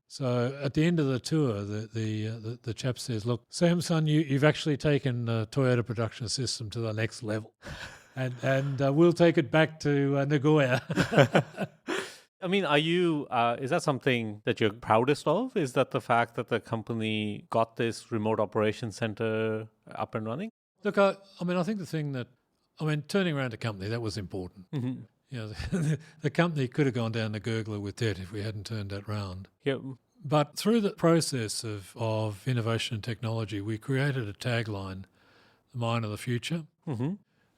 So at the end of the tour, the chap says, look, Sam, son, you've actually taken the Toyota production system to the next level. And we'll take it back to Nagoya. I mean, is that something that you're proudest of? Is that the fact that the company got this remote operations center up and running? Look, I think the thing turning around a company, that was important. The company could have gone down the gurgler with debt if we hadn't turned that round. Yep. But through the process of innovation and technology, we created a tagline, the mine of the future.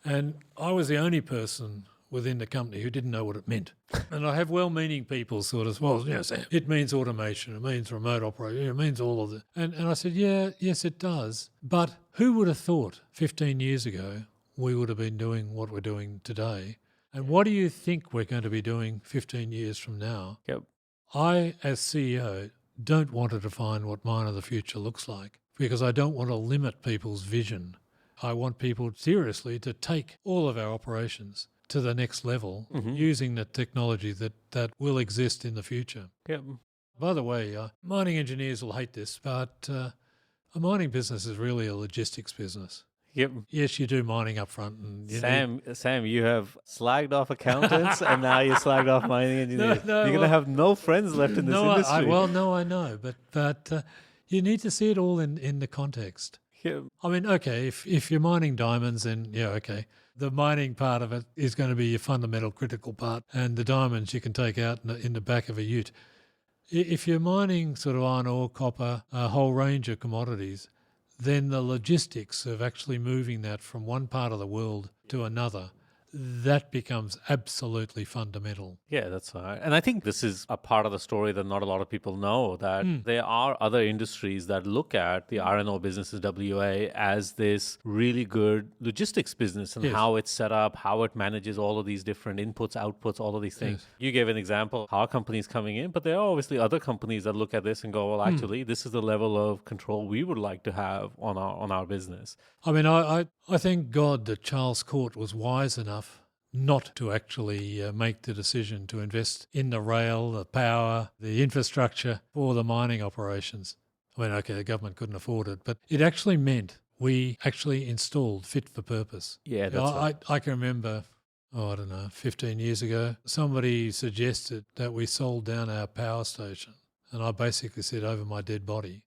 And I was the only person within the company who didn't know what it meant. And I have well-meaning people sort of, well, Sam, it means automation, it means remote operation, it means all of it. And I said, yes, it does. But who would have thought 15 years ago we would have been doing what we're doing today? And what do you think we're going to be doing 15 years from now? Yep. I, as CEO, don't want to define what mine of the future looks like because I don't want to limit people's vision. I want people seriously to take all of our operations to the next level using the technology that will exist in the future. Yep. By the way, mining engineers will hate this, but a mining business is really a logistics business. Yep. Yes, you do mining up front. And Sam, you have slagged off accountants and now you slagged off mining engineers. You're going to have no friends left in this industry. I know, but you need to see it all in the context. Yep. I mean, okay, if you're mining diamonds, then okay. The mining part of it is going to be your fundamental critical part, and the diamonds you can take out in the back of a ute. If you're mining sort of iron ore, copper, a whole range of commodities, then the logistics of actually moving that from one part of the world to another, that becomes absolutely fundamental. Yeah, that's right. And I think this is a part of the story that not a lot of people know, that there are other industries that look at the iron ore business in WA as this really good logistics business and how it's set up, how it manages all of these different inputs, outputs, all of these things. Yes. You gave an example, how companies coming in, but there are obviously other companies that look at this and go, well, actually, this is the level of control we would like to have on our business. I mean, I thank God that Charles Court was wise enough not to actually make the decision to invest in the rail, the power, the infrastructure for the mining operations. I mean, okay, the government couldn't afford it, but it actually meant we actually installed fit for purpose. Yeah, that's right. I can remember, 15 years ago, somebody suggested that we sold down our power station. And I basically said, over my dead body.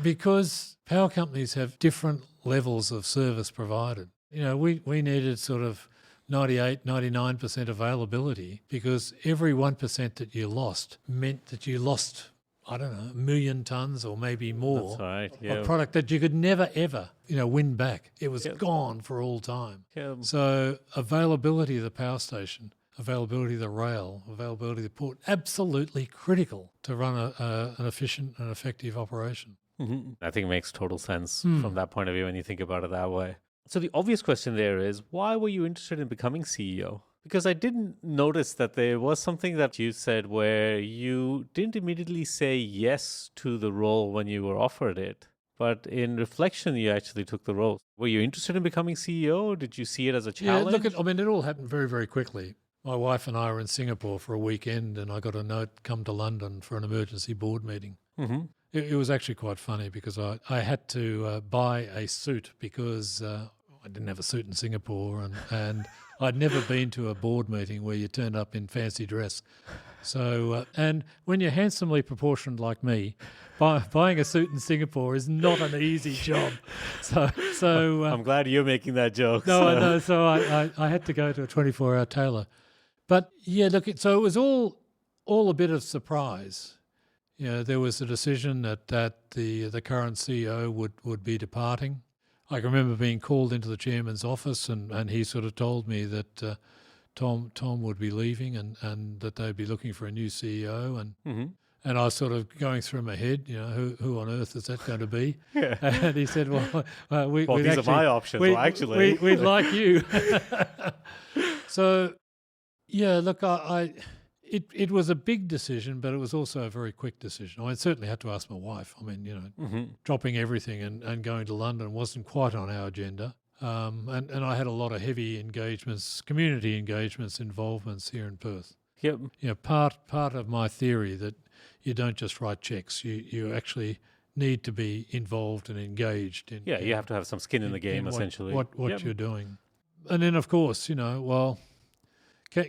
Because power companies have different levels of service provided. We needed sort of 98, 99% availability because every 1% that you lost meant that you lost, I don't know, 1 million tonnes or maybe more. That's right. Of product that you could never, ever, win back. It was gone for all time. Yeah. So availability of the power station, availability of the rail, availability of the port, absolutely critical to run an efficient and effective operation. Mm-hmm. I think it makes total sense from that point of view when you think about it that way. So the obvious question there is, why were you interested in becoming CEO? Because I didn't notice that there was something that you said where you didn't immediately say yes to the role when you were offered it. But in reflection, you actually took the role. Were you interested in becoming CEO? Did you see it as a challenge? Yeah, it all happened very, very quickly. My wife and I were in Singapore for a weekend and I got a note, come to London for an emergency board meeting. Mm-hmm. It was actually quite funny because I had to buy a suit because I didn't have a suit in Singapore and I'd never been to a board meeting where you turned up in fancy dress. So, and when you're handsomely proportioned like me, buying a suit in Singapore is not an easy job. So I'm glad you're making that joke. No, I know. So I had to go to a 24-hour tailor. But yeah, look, so it was all a bit of surprise. There was a decision that the current CEO would be departing. I can remember being called into the chairman's office and he sort of told me that Tom would be leaving and that they'd be looking for a new CEO and I was sort of going through my head, who on earth is that going to be? Yeah. And he said, well, these are my options. We'd like you. So, yeah, look, It was a big decision, but it was also a very quick decision. I certainly had to ask my wife. I mean, dropping everything and going to London wasn't quite on our agenda. And I had a lot of heavy engagements, community engagements, involvements here in Perth. Yep. Part of my theory that you don't just write checks. You actually need to be involved and engaged. You have to have some skin in the game, essentially. What you're doing. And then, of course,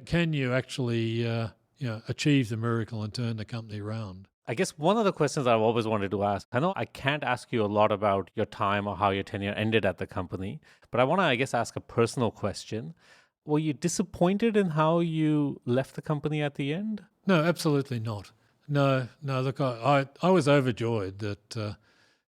can you actually... achieve the miracle and turn the company around? I guess one of the questions I've always wanted to ask, I know I can't ask you a lot about your time or how your tenure ended at the company, but I want to, ask a personal question. Were you disappointed in how you left the company at the end? No, absolutely not. No, look, I was overjoyed that,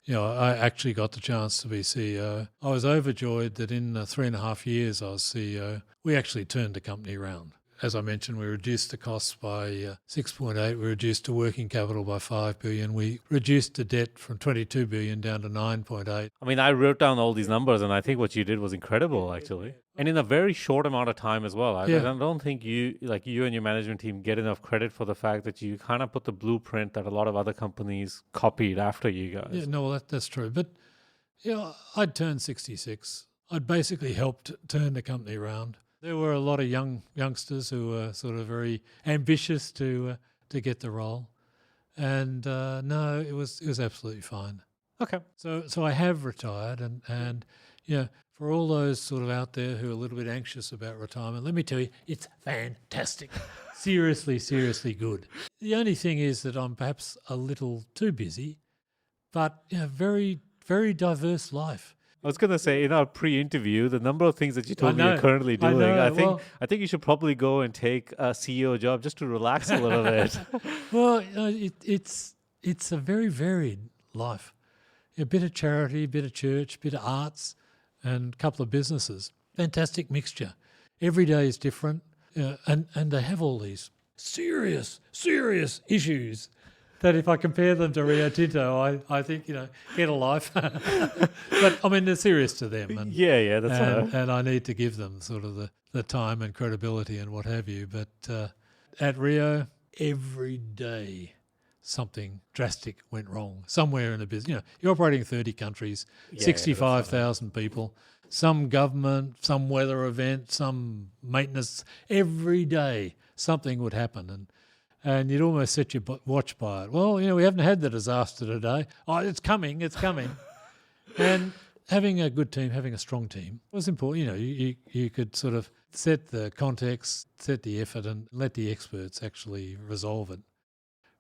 I actually got the chance to be CEO. I was overjoyed that in 3.5 years I was CEO, we actually turned the company around. As I mentioned, we reduced the costs by 6.8. We reduced the working capital by 5 billion. We reduced the debt from 22 billion down to 9.8. I mean, I wrote down all these numbers, and I think what you did was incredible, actually. And in a very short amount of time as well. I don't think you and your management team get enough credit for the fact that you kind of put the blueprint that a lot of other companies copied after you guys. Yeah, no, that's true. But I'd turned 66. I'd basically helped turn the company around. There were a lot of youngsters who were sort of very ambitious to get the role, and no, it was absolutely fine. Okay. So I have retired, and for all those sort of out there who are a little bit anxious about retirement, let me tell you, it's fantastic. seriously good. The only thing is that I'm perhaps a little too busy, but very, very diverse life. I was going to say, in our pre-interview, the number of things that you told me you're currently doing, I think you should probably go and take a CEO job just to relax a little bit. Well, it's a very varied life. A bit of charity, a bit of church, a bit of arts, and a couple of businesses. Fantastic mixture. Every day is different, and they have all these serious issues that if I compare them to Rio Tinto, I think, get a life. But, I mean, they're serious to them. And, that's right. And I need to give them sort of the time and credibility and what have you. But at Rio, every day something drastic went wrong somewhere in the business. You're operating in 30 countries, 65,000 people, some government, some weather event, some maintenance. Every day something would happen. And you'd almost set your watch by it. Well, we haven't had the disaster today. Oh, it's coming. And having a good team, having a strong team was important. You could sort of set the context, set the effort and let the experts actually resolve it.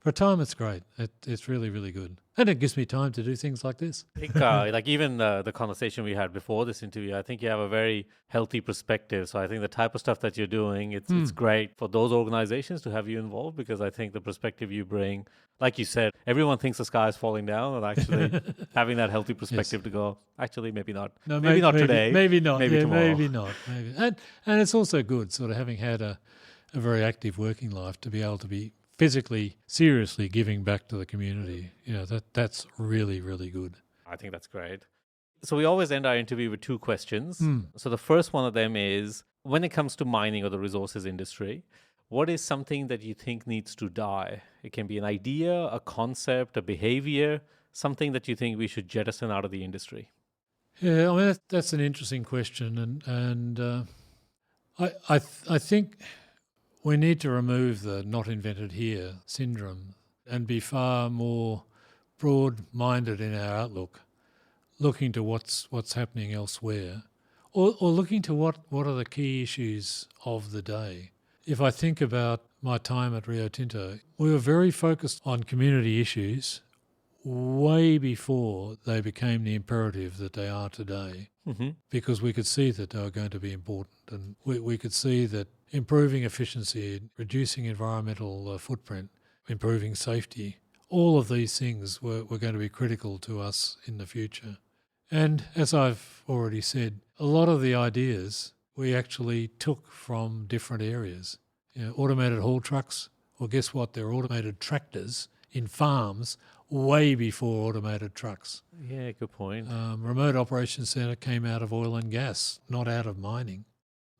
For a time, it's great. It's really, really good. And it gives me time to do things like this. I think, like even the conversation we had before this interview, I think you have a very healthy perspective. So I think the type of stuff that you're doing, it's great for those organizations to have you involved, because I think the perspective you bring, like you said, everyone thinks the sky is falling down, and actually having that healthy perspective to go, actually, maybe not. No, maybe not today. Maybe not. Maybe tomorrow. Maybe not. Maybe. And it's also good, sort of having had a very active working life, to be able to be physically, seriously giving back to the community. That's really, really good. I think that's great. So we always end our interview with two questions. So the first one of them is, when it comes to mining or the resources industry, what is something that you think needs to die? It can be an idea, a concept, a behavior, something that you think we should jettison out of the industry. Yeah, I mean, that's an interesting question. And I think we need to remove the not invented here syndrome and be far more broad-minded in our outlook, looking to what's happening elsewhere, or looking to what are the key issues of the day. If I think about my time at Rio Tinto, we were very focused on community issues way before they became the imperative that they are today, because we could see that they were going to be important, and we could see that improving efficiency, reducing environmental footprint, improving safety, all of these things were going to be critical to us in the future. And as I've already said, a lot of the ideas we actually took from different areas. Automated haul trucks, well, guess what? They're automated tractors in farms way before automated trucks. Yeah, good point. Remote Operations Centre came out of oil and gas, not out of mining.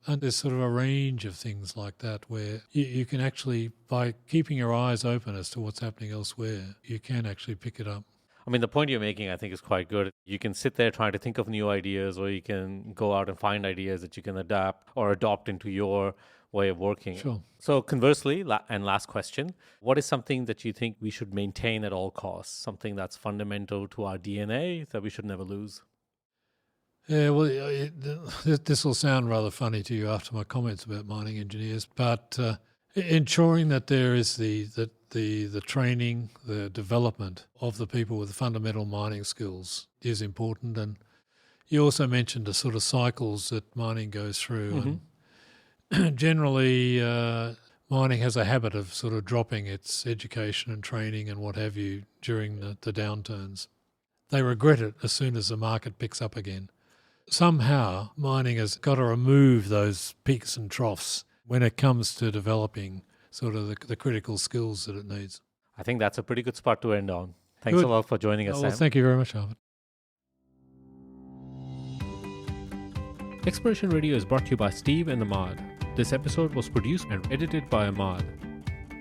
And there's sort of a range of things like that where you can actually, by keeping your eyes open as to what's happening elsewhere, you can actually pick it up. I mean, the point you're making, I think, is quite good. You can sit there trying to think of new ideas, or you can go out and find ideas that you can adapt or adopt into your way of working. Sure. So conversely, and last question, what is something that you think we should maintain at all costs? Something that's fundamental to our DNA that we should never lose? Yeah, well, this will sound rather funny to you after my comments about mining engineers, but ensuring that there is the training, the development of the people with fundamental mining skills is important. And you also mentioned the sort of cycles that mining goes through. And generally, mining has a habit of sort of dropping its education and training and what have you during the downturns. They regret it as soon as the market picks up again. Somehow, mining has got to remove those peaks and troughs when it comes to developing sort of the critical skills that it needs. I think that's a pretty good spot to end on. Thanks a lot for joining us, Sam. Well, thank you very much, Harvard. Exploration Radio is brought to you by Steve and Ahmad. This episode was produced and edited by Ahmad.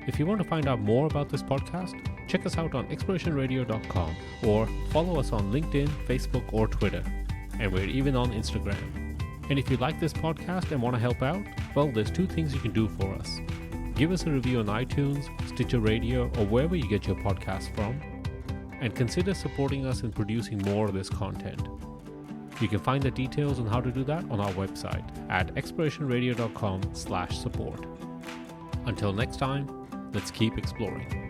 If you want to find out more about this podcast, check us out on explorationradio.com or follow us on LinkedIn, Facebook, or Twitter. And we're even on Instagram. And if you like this podcast and want to help out, well, there's two things you can do for us. Give us a review on iTunes, Stitcher Radio, or wherever you get your podcasts from. And consider supporting us in producing more of this content. You can find the details on how to do that on our website at explorationradio.com/support. Until next time, let's keep exploring.